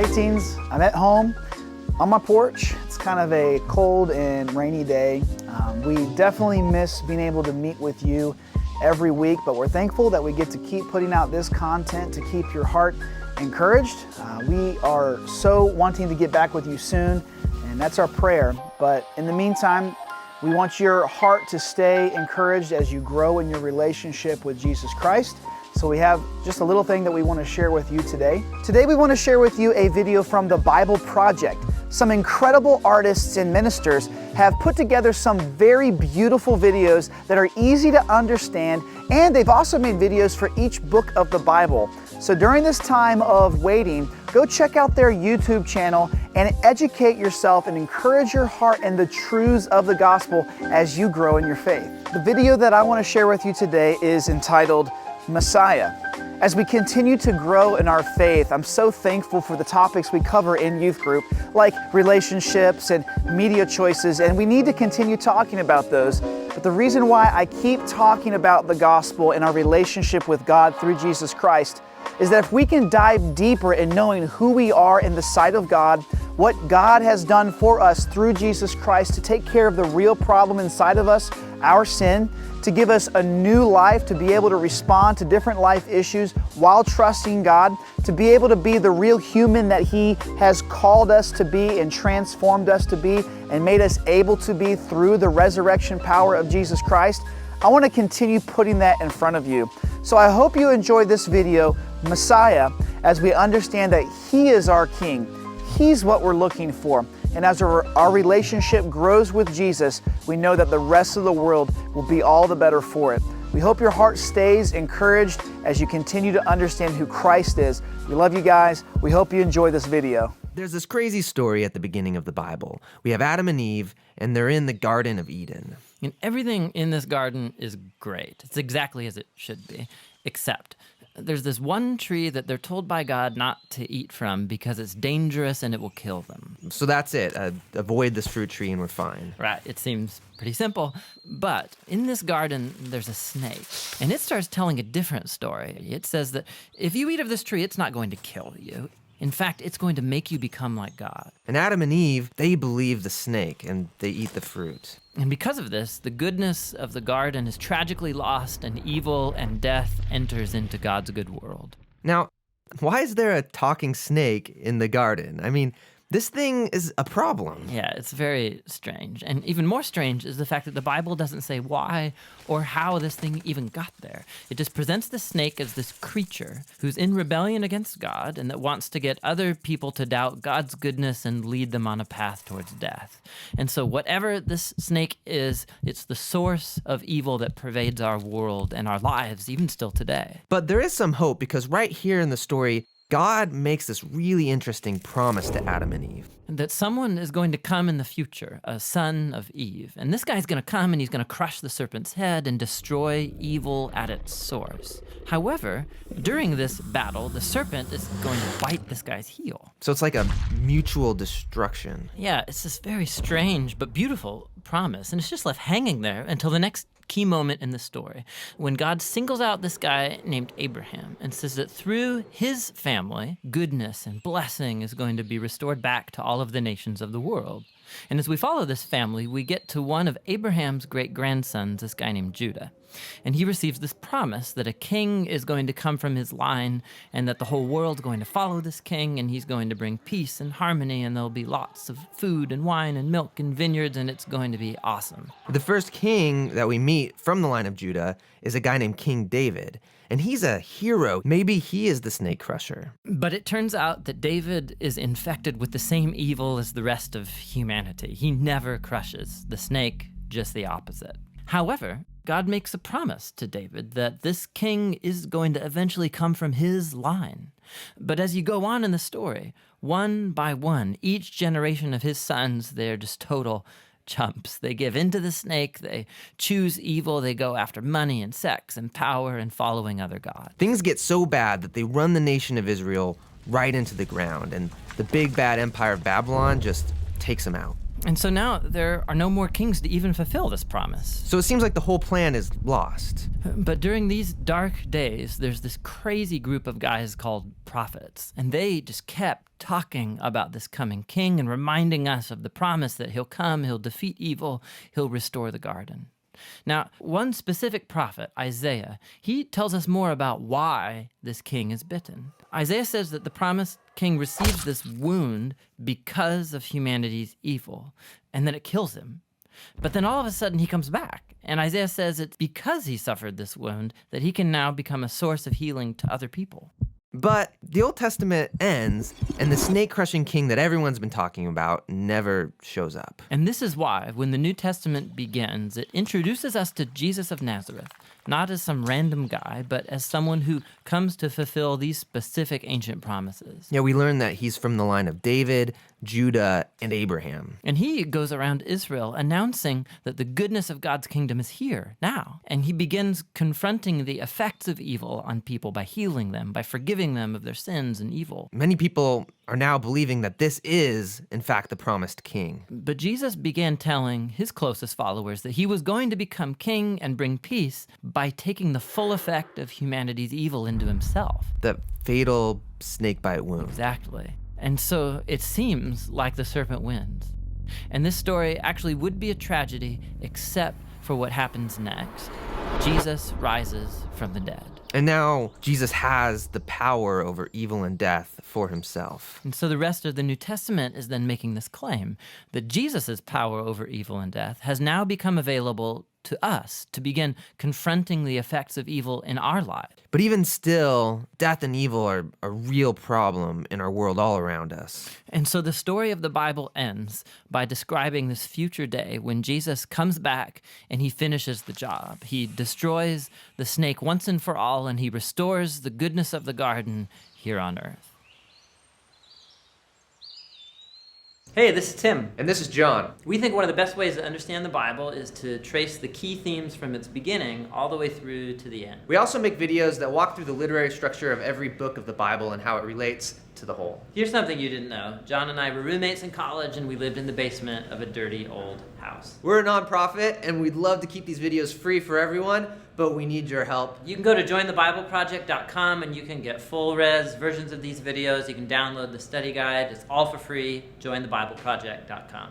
Hey teens, I'm at home on my porch. It's kind of a cold and rainy day. We definitely miss being able to meet with you every week, but we're thankful that we get to keep putting out this content to keep your heart encouraged. We are so wanting to get back with you soon, and that's our prayer. But in the meantime, we want your heart to stay encouraged as you grow in your relationship with Jesus Christ. So we have just a little thing that we want to share with you today. Today we want to share with you a video from the Bible Project. Some incredible artists and ministers have put together some very beautiful videos that are easy to understand, and they've also made videos for each book of the Bible. So during this time of waiting, go check out their YouTube channel and educate yourself and encourage your heart in the truths of the gospel as you grow in your faith. The video that I want to share with you today is entitled Messiah. As we continue to grow in our faith, I'm so thankful for the topics we cover in youth group, like relationships and media choices, and we need to continue talking about those. But the reason why I keep talking about the gospel and our relationship with God through Jesus Christ is that if we can dive deeper in knowing who we are in the sight of God, what God has done for us through Jesus Christ to take care of the real problem inside of us, our sin, to give us a new life, to be able to respond to different life issues while trusting God, to be able to be the real human that He has called us to be and transformed us to be and made us able to be through the resurrection power of Jesus Christ. I want to continue putting that in front of you. So I hope you enjoy this video, Messiah, as we understand that He is our King. He's what we're looking for. And as our relationship grows with Jesus, we know that the rest of the world will be all the better for it. We hope your heart stays encouraged as you continue to understand who Christ is. We love you guys. We hope you enjoy this video. There's this crazy story at the beginning of the Bible. We have Adam and Eve, and they're in the Garden of Eden. And everything in this garden is great. It's exactly as it should be, except there's this one tree that they're told by God not to eat from because it's dangerous and it will kill them. So that's it. Avoid this fruit tree and we're fine. Right, it seems pretty simple. But in this garden, there's a snake, and it starts telling a different story. It says that if you eat of this tree, it's not going to kill you. In fact, it's going to make you become like God. And Adam and Eve, they believe the snake and they eat the fruit. And because of this, the goodness of the garden is tragically lost, and evil and death enters into God's good world. Now, why is there a talking snake in the garden? I mean, this thing is a problem. Yeah, it's very strange. And even more strange is the fact that the Bible doesn't say why or how this thing even got there. It just presents the snake as this creature who's in rebellion against God and that wants to get other people to doubt God's goodness and lead them on a path towards death. And so whatever this snake is, it's the source of evil that pervades our world and our lives, even still today. But there is some hope, because right here in the story, God makes this really interesting promise to Adam and Eve. That someone is going to come in the future, a son of Eve. And this guy's going to come and he's going to crush the serpent's head and destroy evil at its source. However, during this battle, the serpent is going to bite this guy's heel. So it's like a mutual destruction. Yeah, it's this very strange but beautiful promise. And it's just left hanging there until the next key moment in the story, when God singles out this guy named Abraham and says that through his family, goodness and blessing is going to be restored back to all of the nations of the world. And as we follow this family, we get to one of Abraham's great-grandsons, this guy named Judah. And he receives this promise that a king is going to come from his line and that the whole world's going to follow this king, and he's going to bring peace and harmony, and there'll be lots of food and wine and milk and vineyards, and it's going to be awesome. The first king that we meet from the line of Judah is a guy named King David. And he's a hero. Maybe he is the snake crusher. But it turns out that David is infected with the same evil as the rest of humanity. He never crushes the snake, just the opposite. However, God makes a promise to David that this king is going to eventually come from his line. But as you go on in the story, one by one, each generation of his sons, they're just total chumps. They give in to the snake, they choose evil, they go after money and sex and power and following other gods. Things get so bad that they run the nation of Israel right into the ground, and the big bad empire of Babylon just takes them out. And so now there are no more kings to even fulfill this promise. So it seems like the whole plan is lost. But during these dark days, there's this crazy group of guys called prophets, and they just kept talking about this coming king and reminding us of the promise that he'll come, he'll defeat evil, he'll restore the garden. Now, one specific prophet, Isaiah, he tells us more about why this king is bitten. Isaiah says that the promised king receives this wound because of humanity's evil, and that it kills him. But then all of a sudden he comes back, and Isaiah says it's because he suffered this wound that he can now become a source of healing to other people. But the Old Testament ends, and the snake-crushing king that everyone's been talking about never shows up. And this is why, when the New Testament begins, it introduces us to Jesus of Nazareth, not as some random guy, but as someone who comes to fulfill these specific ancient promises. Yeah, we learn that he's from the line of David, Judah, and Abraham. And he goes around Israel announcing that the goodness of God's kingdom is here, now. And he begins confronting the effects of evil on people by healing them, by forgiving them of their sins and evil. Many people are now believing that this is, in fact, the promised king. But Jesus began telling his closest followers that he was going to become king and bring peace by taking the full effect of humanity's evil into himself. The fatal snakebite wound. Exactly. And so it seems like the serpent wins. And this story actually would be a tragedy except for what happens next. Jesus rises from the dead. And now Jesus has the power over evil and death for himself. And so the rest of the New Testament is then making this claim that Jesus' power over evil and death has now become available to us to begin confronting the effects of evil in our lives. But even still, death and evil are a real problem in our world all around us. And so the story of the Bible ends by describing this future day when Jesus comes back and he finishes the job. He destroys the snake once and for all, and he restores the goodness of the garden here on earth. Hey, this is Tim. And this is John. We think one of the best ways to understand the Bible is to trace the key themes from its beginning all the way through to the end. We also make videos that walk through the literary structure of every book of the Bible and how it relates to the whole. Here's something you didn't know. John and I were roommates in college, and we lived in the basement of a dirty old house. We're a nonprofit, and we'd love to keep these videos free for everyone, but we need your help. You can go to jointhebibleproject.com and you can get full res versions of these videos. You can download the study guide. It's all for free. jointhebibleproject.com.